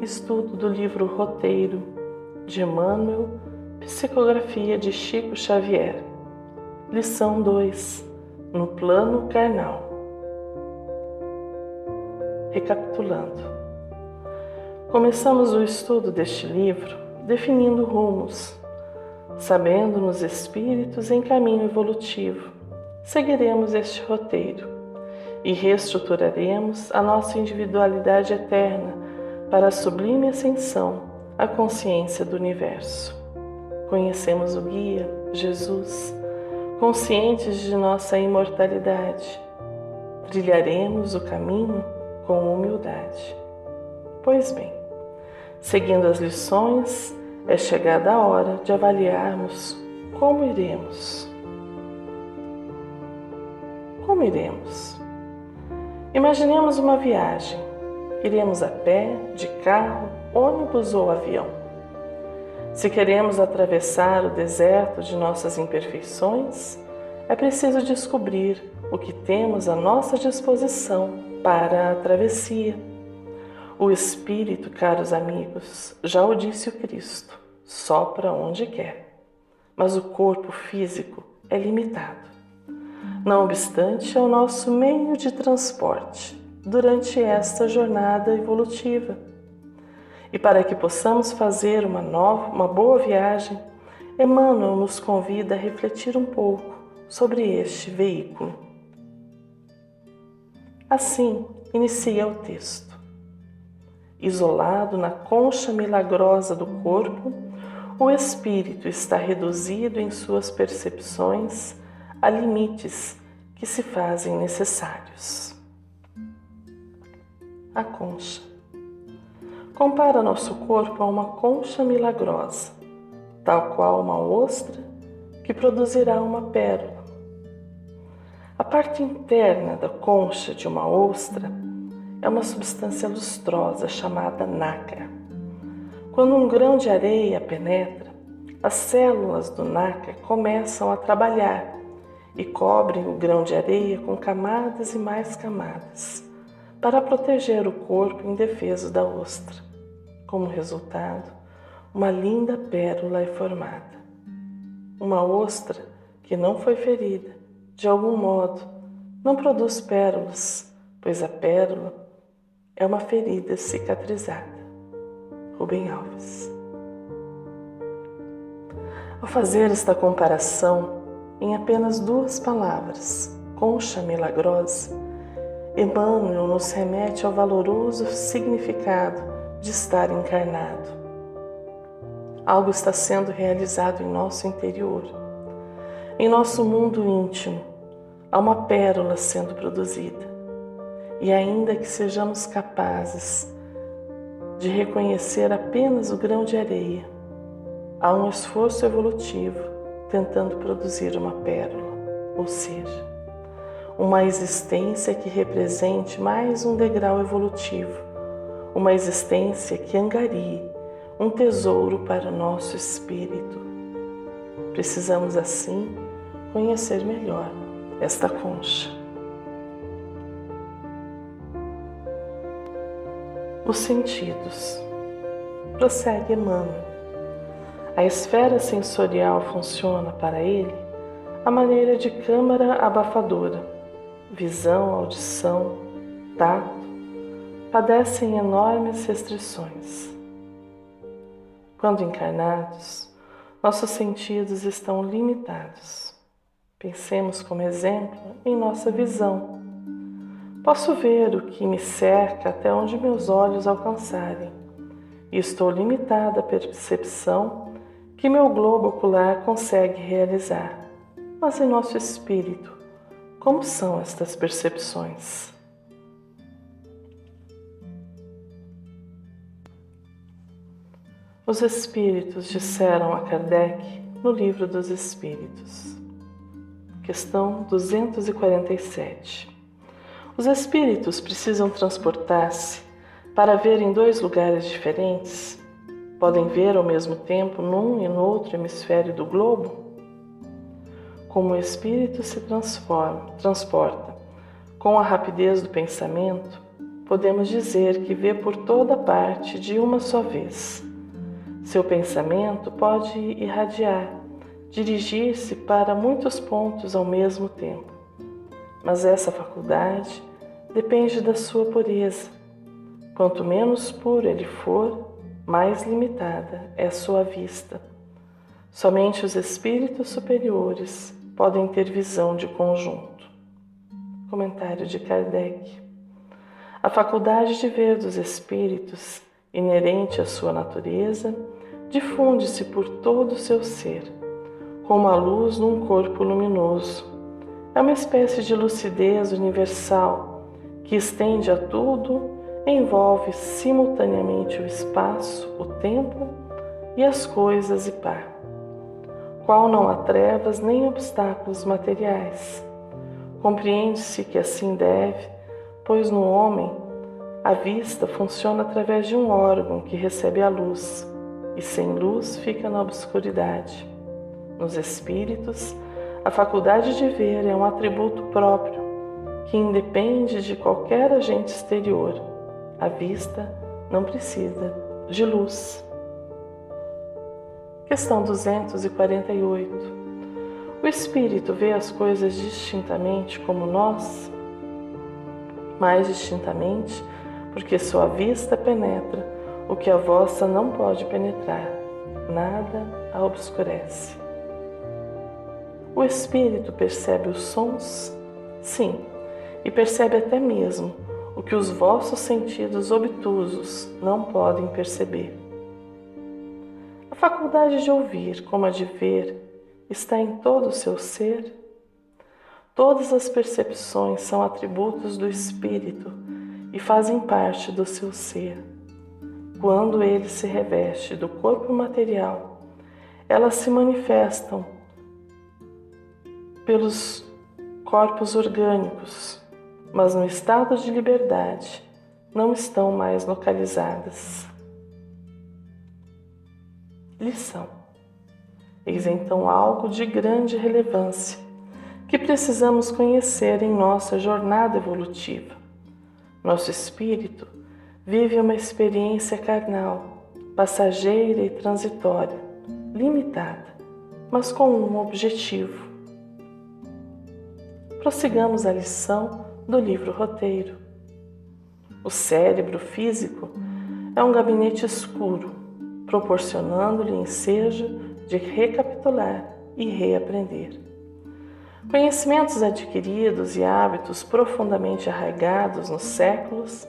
estudo do livro Roteiro, de Emmanuel, psicografia de Chico Xavier. Lição 2, no plano carnal. Recapitulando. Começamos o estudo deste livro definindo rumos. Sabendo nos espíritos em caminho evolutivo, seguiremos este roteiro e reestruturaremos a nossa individualidade eterna para a sublime ascensão à consciência do universo. Conhecemos o guia, Jesus, conscientes de nossa imortalidade. Trilharemos o caminho com humildade. Pois bem, seguindo as lições, é chegada a hora de avaliarmos como iremos. Como iremos? Imaginemos uma viagem. Iremos a pé, de carro, ônibus ou avião. Se queremos atravessar o deserto de nossas imperfeições, é preciso descobrir o que temos à nossa disposição para a travessia. O espírito, caros amigos, já o disse o Cristo, sopra onde quer. Mas o corpo físico é limitado. Não obstante, é o nosso meio de transporte durante esta jornada evolutiva. E para que possamos fazer uma boa viagem, Emmanuel nos convida a refletir um pouco sobre este veículo. Assim, inicia o texto. Isolado na concha milagrosa do corpo, o espírito está reduzido em suas percepções a limites que se fazem necessários. A concha. Compara nosso corpo a uma concha milagrosa, tal qual uma ostra que produzirá uma pérola. A parte interna da concha de uma ostra é uma substância lustrosa chamada nacre. Quando um grão de areia a penetra, as células do nacre começam a trabalhar e cobrem o grão de areia com camadas e mais camadas, para proteger o corpo indefeso da ostra. Como resultado, uma linda pérola é formada. Uma ostra que não foi ferida, de algum modo, não produz pérolas, pois a pérola é uma ferida cicatrizada. Rubem Alves. Ao fazer esta comparação, em apenas 2 palavras, concha milagrosa, Emmanuel nos remete ao valoroso significado de estar encarnado. Algo está sendo realizado em nosso interior. Em nosso mundo íntimo, há uma pérola sendo produzida. E ainda que sejamos capazes de reconhecer apenas o grão de areia, há um esforço evolutivo tentando produzir uma pérola, ou seja, uma existência que represente mais um degrau evolutivo, uma existência que angarie um tesouro para o nosso espírito. Precisamos, assim, conhecer melhor esta concha. Os sentidos. Prossegue Emmanuel. A esfera sensorial funciona para ele à maneira de câmara abafadora. Visão, audição, tato padecem enormes restrições. Quando encarnados, nossos sentidos estão limitados. Pensemos como exemplo em nossa visão. Posso ver o que me cerca até onde meus olhos alcançarem, e estou limitada à percepção que meu globo ocular consegue realizar. Mas em nosso espírito, como são estas percepções? Os Espíritos disseram a Kardec no Livro dos Espíritos. Questão 247. Os espíritos precisam transportar-se para ver em 2 lugares diferentes? Podem ver ao mesmo tempo num e no outro hemisfério do globo? Como o espírito se transporta com a rapidez do pensamento, podemos dizer que vê por toda parte de uma só vez. Seu pensamento pode irradiar, dirigir-se para muitos pontos ao mesmo tempo. Mas essa faculdade depende da sua pureza. Quanto menos puro ele for, mais limitada é a sua vista. Somente os espíritos superiores podem ter visão de conjunto. Comentário de Kardec. A faculdade de ver dos espíritos, inerente à sua natureza, difunde-se por todo o seu ser, como a luz num corpo luminoso. É uma espécie de lucidez universal que estende a tudo, envolve simultaneamente o espaço, o tempo e as coisas e par. Qual não há trevas nem obstáculos materiais. Compreende-se que assim deve, pois no homem a vista funciona através de um órgão que recebe a luz, e sem luz fica na obscuridade. Nos espíritos, a faculdade de ver é um atributo próprio, que independe de qualquer agente exterior. A vista não precisa de luz. Questão 248. O espírito vê as coisas distintamente como nós? Mais distintamente, porque sua vista penetra o que a vossa não pode penetrar. Nada a obscurece. O espírito percebe os sons? Sim, e percebe até mesmo o que os vossos sentidos obtusos não podem perceber. A faculdade de ouvir, como a de ver, está em todo o seu ser? Todas as percepções são atributos do espírito e fazem parte do seu ser. Quando ele se reveste do corpo material, elas se manifestam pelos corpos orgânicos, mas no estado de liberdade não estão mais localizadas. Lição. Eis então algo de grande relevância que precisamos conhecer em nossa jornada evolutiva. Nosso espírito vive uma experiência carnal, passageira e transitória, limitada, mas com um objetivo. Prossigamos a lição do livro Roteiro. O cérebro físico é um gabinete escuro, proporcionando-lhe ensejo de recapitular e reaprender. Conhecimentos adquiridos e hábitos profundamente arraigados nos séculos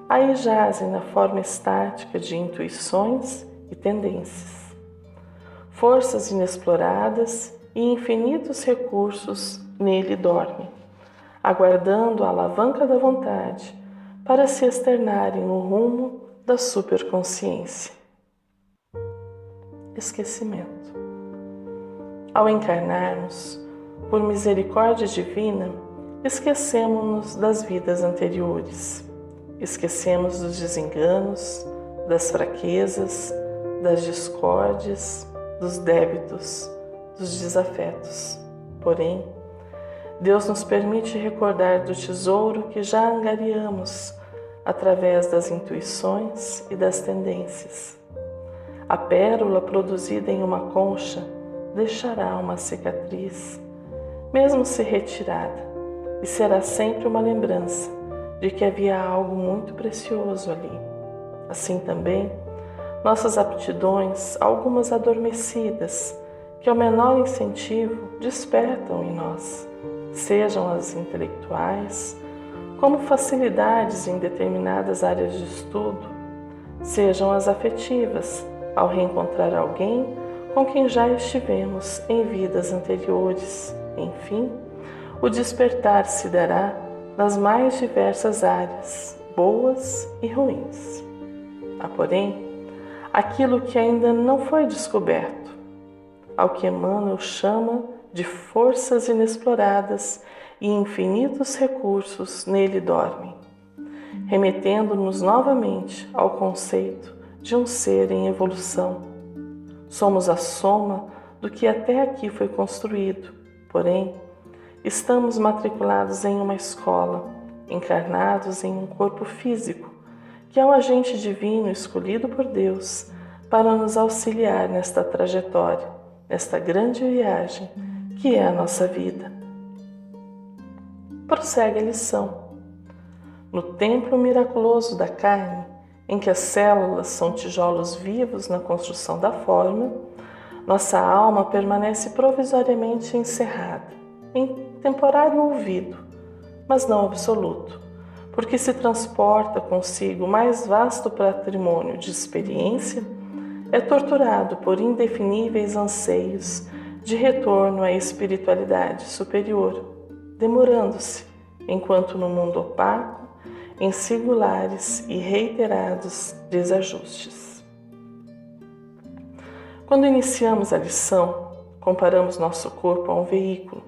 aí jazem na forma estática de intuições e tendências. Forças inexploradas e infinitos recursos nele dormem, aguardando a alavanca da vontade para se externarem no rumo da superconsciência. Esquecimento. Ao encarnarmos, por misericórdia divina, esquecemos-nos das vidas anteriores. Esquecemos dos desenganos, das fraquezas, das discórdias, dos débitos, dos desafetos. Porém, Deus nos permite recordar do tesouro que já angariamos através das intuições e das tendências. A pérola produzida em uma concha deixará uma cicatriz, mesmo se retirada, e será sempre uma lembrança de que havia algo muito precioso ali. Assim também, nossas aptidões, algumas adormecidas, que ao menor incentivo despertam em nós, sejam as intelectuais, como facilidades em determinadas áreas de estudo, sejam as afetivas, ao reencontrar alguém com quem já estivemos em vidas anteriores. Enfim, o despertar se dará nas mais diversas áreas, boas e ruins. Há, porém, aquilo que ainda não foi descoberto, ao que Emmanuel chama de forças inexploradas e infinitos recursos nele dormem, remetendo-nos novamente ao conceito de um ser em evolução. Somos a soma do que até aqui foi construído, porém, estamos matriculados em uma escola, encarnados em um corpo físico, que é um agente divino escolhido por Deus para nos auxiliar nesta trajetória, nesta grande viagem que é a nossa vida. Prossegue a lição. No templo miraculoso da carne, em que as células são tijolos vivos na construção da forma, nossa alma permanece provisoriamente encerrada, em temporário ouvido, mas não absoluto, porque se transporta consigo o mais vasto patrimônio de experiência, é torturado por indefiníveis anseios de retorno à espiritualidade superior, demorando-se, enquanto no mundo opaco, em singulares e reiterados desajustes. Quando iniciamos a lição, comparamos nosso corpo a um veículo.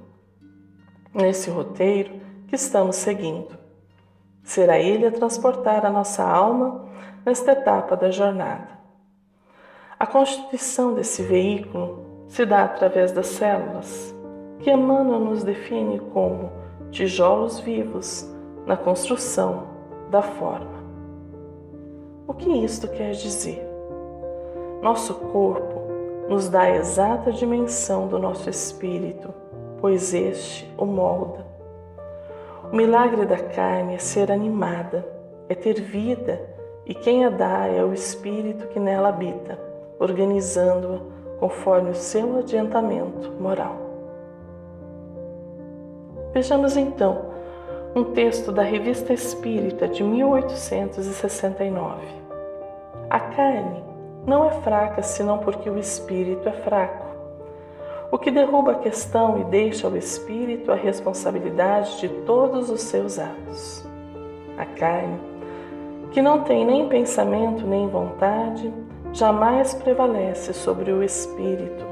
Nesse roteiro que estamos seguindo, será ele a transportar a nossa alma nesta etapa da jornada. A constituição desse veículo se dá através das células, que Emmanuel nos define como tijolos vivos na construção da forma. O que isto quer dizer? Nosso corpo nos dá a exata dimensão do nosso espírito, pois este o molda. O milagre da carne é ser animada, é ter vida, e quem a dá é o espírito que nela habita, organizando-a conforme o seu adiantamento moral. Vejamos então um texto da Revista Espírita de 1869. A carne não é fraca senão porque o espírito é fraco, o que derruba a questão e deixa ao espírito a responsabilidade de todos os seus atos. A carne, que não tem nem pensamento nem vontade, jamais prevalece sobre o espírito,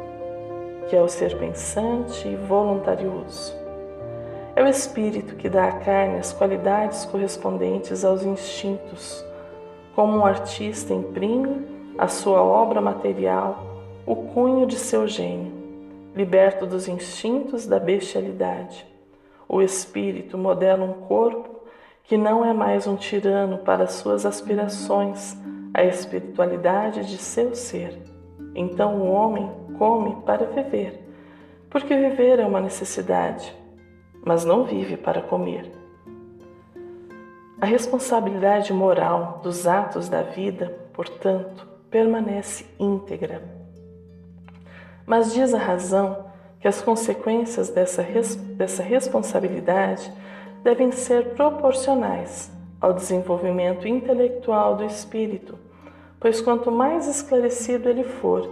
que é o ser pensante e voluntarioso. É o espírito que dá à carne as qualidades correspondentes aos instintos, como um artista imprime à sua obra material o cunho de seu gênio, liberto dos instintos da bestialidade. O espírito modela um corpo que não é mais um tirano para suas aspirações, a espiritualidade de seu ser. Então o homem come para viver, porque viver é uma necessidade, mas não vive para comer. A responsabilidade moral dos atos da vida, portanto, permanece íntegra. Mas diz a razão que as consequências dessa responsabilidade devem ser proporcionais ao desenvolvimento intelectual do espírito, pois quanto mais esclarecido ele for,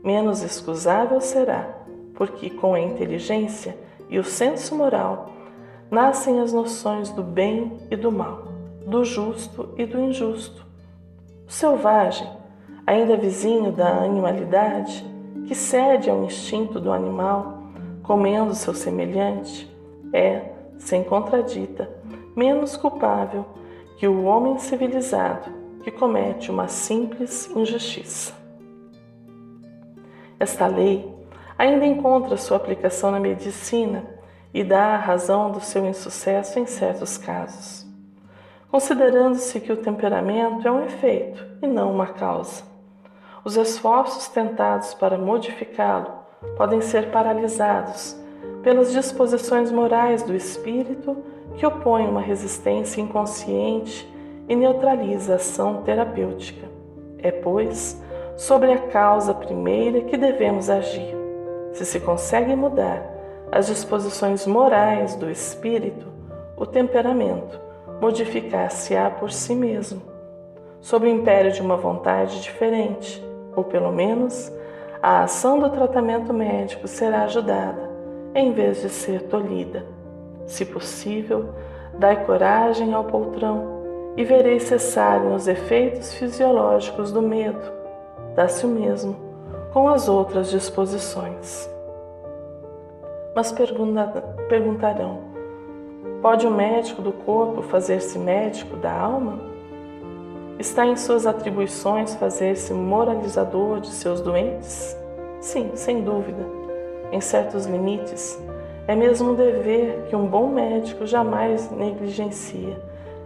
menos excusável será, porque com a inteligência e o senso moral nascem as noções do bem e do mal, do justo e do injusto. O selvagem, ainda vizinho da animalidade, que cede ao instinto do animal, comendo seu semelhante, é, sem contradita, menos culpável que o homem civilizado que comete uma simples injustiça. Esta lei ainda encontra sua aplicação na medicina e dá a razão do seu insucesso em certos casos, considerando-se que o temperamento é um efeito e não uma causa. Os esforços tentados para modificá-lo podem ser paralisados pelas disposições morais do espírito que opõem uma resistência inconsciente e neutraliza a ação terapêutica. É, pois, sobre a causa primeira que devemos agir. Se consegue mudar as disposições morais do espírito, o temperamento modificar-se-á por si mesmo, sob o império de uma vontade diferente, ou pelo menos a ação do tratamento médico será ajudada, em vez de ser tolhida. Se possível, dai coragem ao poltrão e vereis cessarem os efeitos fisiológicos do medo. Dá-se o mesmo com as outras disposições. Mas perguntarão, pode o médico do corpo fazer-se médico da alma? Está em suas atribuições fazer-se moralizador de seus doentes? Sim, sem dúvida, em certos limites, É mesmo um dever que um bom médico jamais negligencia,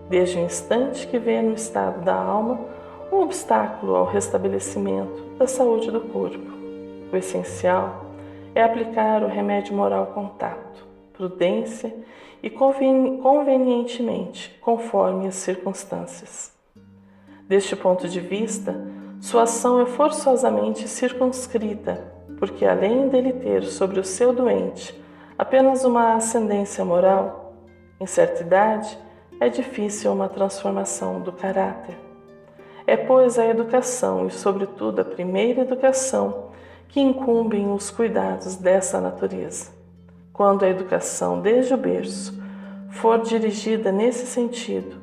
desde o instante que vê no estado da alma um obstáculo ao restabelecimento da saúde do corpo. O essencial é aplicar o remédio moral com tato, prudência e convenientemente, conforme as circunstâncias. Deste ponto de vista, sua ação é forçosamente circunscrita, porque além dele ter sobre o seu doente apenas uma ascendência moral, em certa idade é difícil uma transformação do caráter. É, pois, a educação e, sobretudo, a primeira educação que incumbem os cuidados dessa natureza. Quando a educação, desde o berço, for dirigida nesse sentido,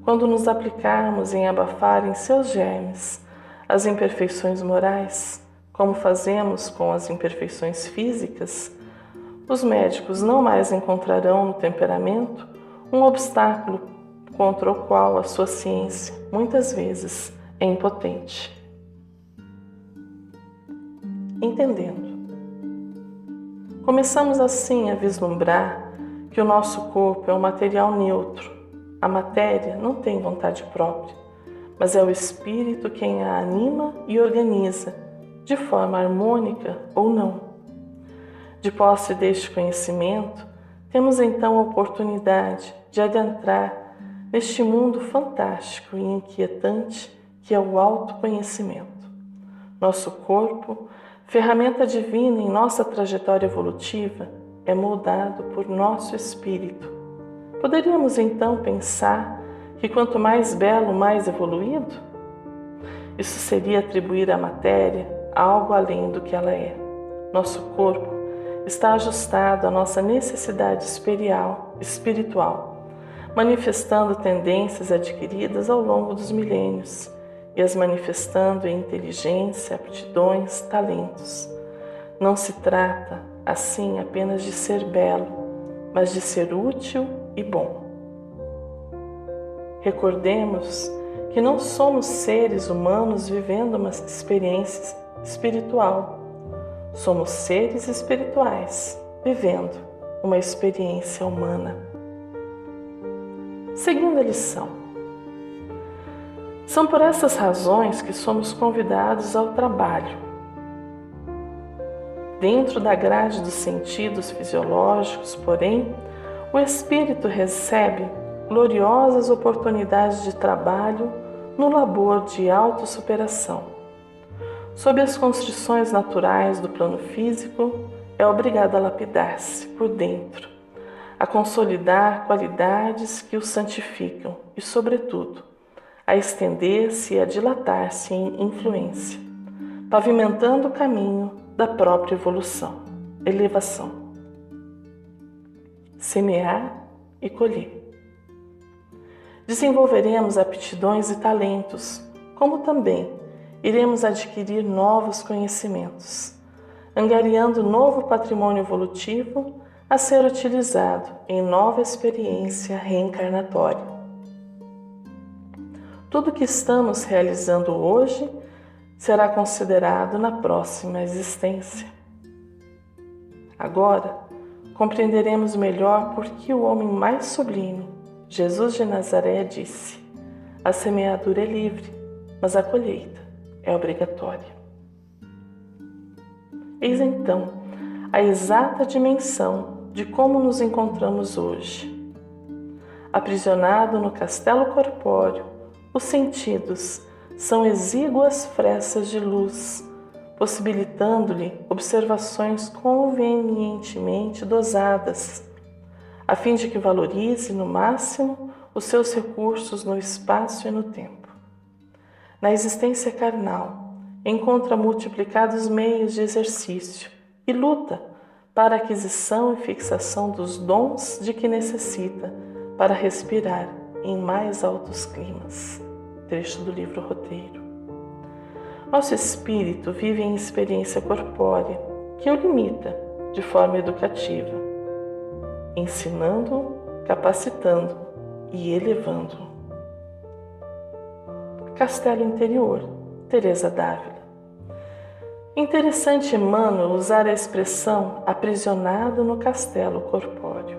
quando nos aplicarmos em abafar em seus germes as imperfeições morais, como fazemos com as imperfeições físicas, os médicos não mais encontrarão no temperamento um obstáculo contra o qual a sua ciência, muitas vezes, é impotente. Entendendo. Começamos assim a vislumbrar que o nosso corpo é um material neutro. A matéria não tem vontade própria, mas é o espírito quem a anima e organiza, de forma harmônica ou não. De posse deste conhecimento, temos então a oportunidade de adentrar neste mundo fantástico e inquietante que é o autoconhecimento. Nosso corpo, ferramenta divina em nossa trajetória evolutiva, é moldado por nosso espírito. Poderíamos então pensar que quanto mais belo, mais evoluído? Isso seria atribuir à matéria algo além do que ela é. Nosso corpo está ajustado à nossa necessidade espiritual, manifestando tendências adquiridas ao longo dos milênios e as manifestando em inteligência, aptidões, talentos. Não se trata, assim, apenas de ser belo, mas de ser útil e bom. Recordemos que não somos seres humanos vivendo uma experiência espiritual. Somos seres espirituais vivendo uma experiência humana. Segunda lição. São por essas razões que somos convidados ao trabalho. Dentro da grade dos sentidos fisiológicos, porém, o espírito recebe gloriosas oportunidades de trabalho no labor de autossuperação. Sob as constrições naturais do plano físico, é obrigado a lapidar-se por dentro, a consolidar qualidades que o santificam e, sobretudo, a estender-se e a dilatar-se em influência, pavimentando o caminho da própria elevação. Semear e colher. Desenvolveremos aptidões e talentos, como também iremos adquirir novos conhecimentos, angariando novo patrimônio evolutivo a ser utilizado em nova experiência reencarnatória. Tudo que estamos realizando hoje será considerado na próxima existência. Agora, compreenderemos melhor por que o homem mais sublime, Jesus de Nazaré, disse: a semeadura é livre, mas a colheita é obrigatória. Eis então a exata dimensão de como nos encontramos hoje. Aprisionado no castelo corpóreo, os sentidos são exíguas frestas de luz, possibilitando-lhe observações convenientemente dosadas, a fim de que valorize no máximo os seus recursos no espaço e no tempo. Na existência carnal, encontra multiplicados meios de exercício e luta para a aquisição e fixação dos dons de que necessita para respirar em mais altos climas. Trecho do livro Roteiro. Nosso espírito vive em experiência corpórea que o limita de forma educativa, ensinando, capacitando e elevando. Castelo Interior, Teresa d'Ávila. Interessante Emmanuel usar a expressão aprisionado no castelo corpóreo.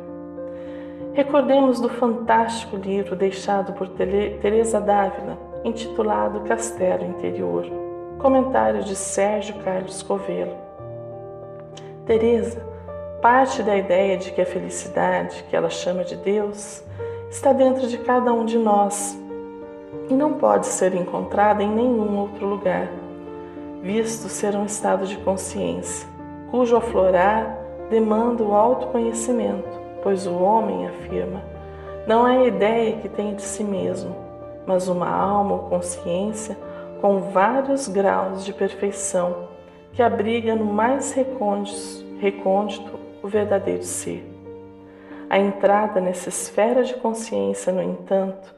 Recordemos do fantástico livro deixado por Teresa d'Ávila, intitulado Castelo Interior, comentário de Sérgio Carlos Covello. Teresa parte da ideia de que a felicidade, que ela chama de Deus, está dentro de cada um de nós e não pode ser encontrada em nenhum outro lugar, visto ser um estado de consciência, cujo aflorar demanda o autoconhecimento, pois o homem, afirma, não é a ideia que tem de si mesmo, mas uma alma ou consciência com vários graus de perfeição, que abriga no mais recôndito o verdadeiro ser. A entrada nessa esfera de consciência, no entanto,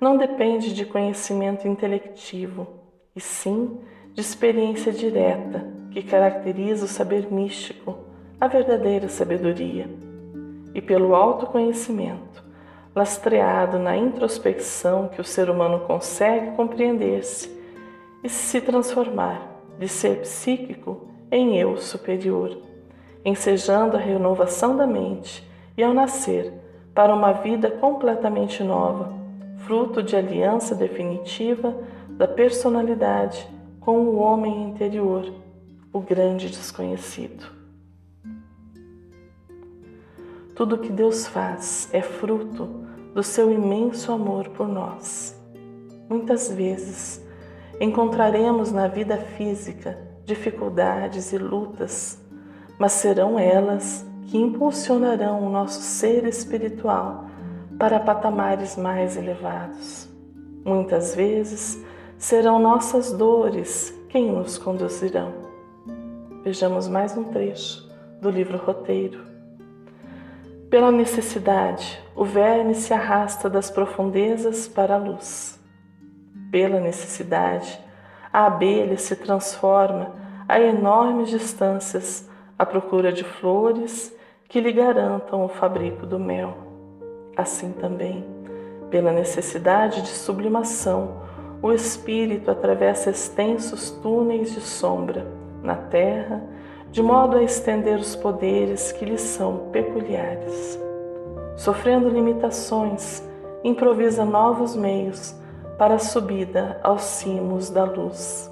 não depende de conhecimento intelectivo, e sim de experiência direta, que caracteriza o saber místico, a verdadeira sabedoria. E pelo autoconhecimento, lastreado na introspecção, que o ser humano consegue compreender-se e se transformar de ser psíquico em eu superior, ensejando a renovação da mente e ao nascer para uma vida completamente nova, fruto de aliança definitiva da personalidade com o homem interior, o grande desconhecido. Tudo que Deus faz é fruto do seu imenso amor por nós. Muitas vezes encontraremos na vida física dificuldades e lutas, mas serão elas que impulsionarão o nosso ser espiritual para patamares mais elevados. Muitas vezes serão nossas dores quem nos conduzirão. Vejamos mais um trecho do livro Roteiro. Pela necessidade, o verme se arrasta das profundezas para a luz. Pela necessidade, a abelha se transforma a enormes distâncias à procura de flores que lhe garantam o fabrico do mel. Assim também, pela necessidade de sublimação, o espírito atravessa extensos túneis de sombra na terra, de modo a estender os poderes que lhe são peculiares. Sofrendo limitações, improvisa novos meios para a subida aos cimos da luz,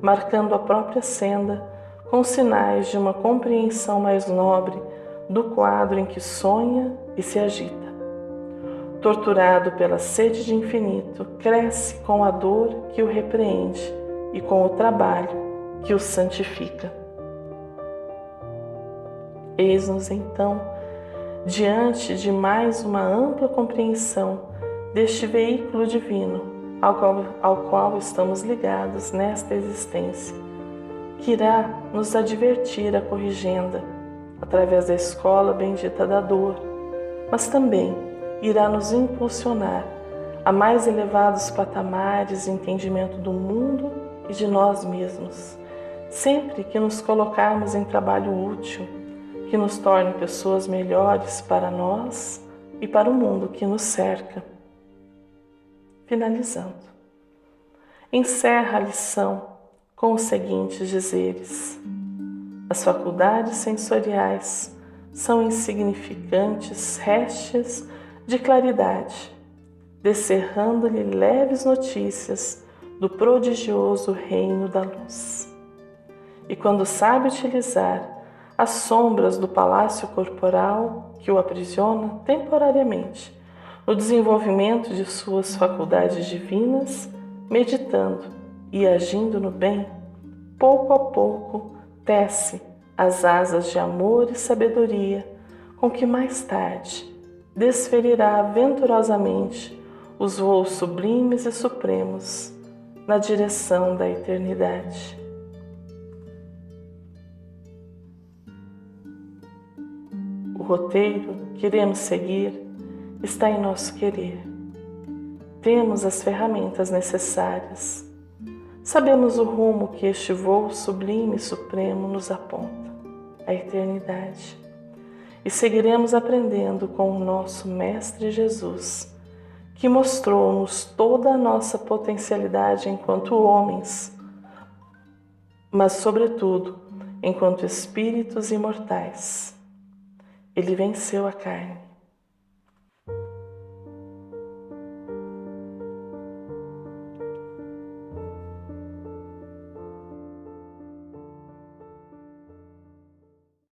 marcando a própria senda com sinais de uma compreensão mais nobre do quadro em que sonha e se agita. Torturado pela sede de infinito, cresce com a dor que o repreende e com o trabalho que o santifica. Eis-nos então diante de mais uma ampla compreensão deste veículo divino ao qual estamos ligados nesta existência, que irá nos advertir a corrigenda através da escola bendita da dor, mas também irá nos impulsionar a mais elevados patamares de entendimento do mundo e de nós mesmos, sempre que nos colocarmos em trabalho útil, que nos torne pessoas melhores para nós e para o mundo que nos cerca. Finalizando, encerra a lição com os seguintes dizeres: as faculdades sensoriais são insignificantes restes de claridade, descerrando-lhe leves notícias do prodigioso reino da luz. E quando sabe utilizar as sombras do palácio corporal que o aprisiona temporariamente no desenvolvimento de suas faculdades divinas, meditando e agindo no bem, pouco a pouco tece as asas de amor e sabedoria com que mais tarde desferirá venturosamente os voos sublimes e supremos na direção da eternidade. O roteiro que iremos seguir está em nosso querer. Temos as ferramentas necessárias. Sabemos o rumo que este voo sublime e supremo nos aponta, a eternidade. E seguiremos aprendendo com o nosso Mestre Jesus, que mostrou-nos toda a nossa potencialidade enquanto homens, mas, sobretudo, enquanto espíritos imortais. Ele venceu a carne.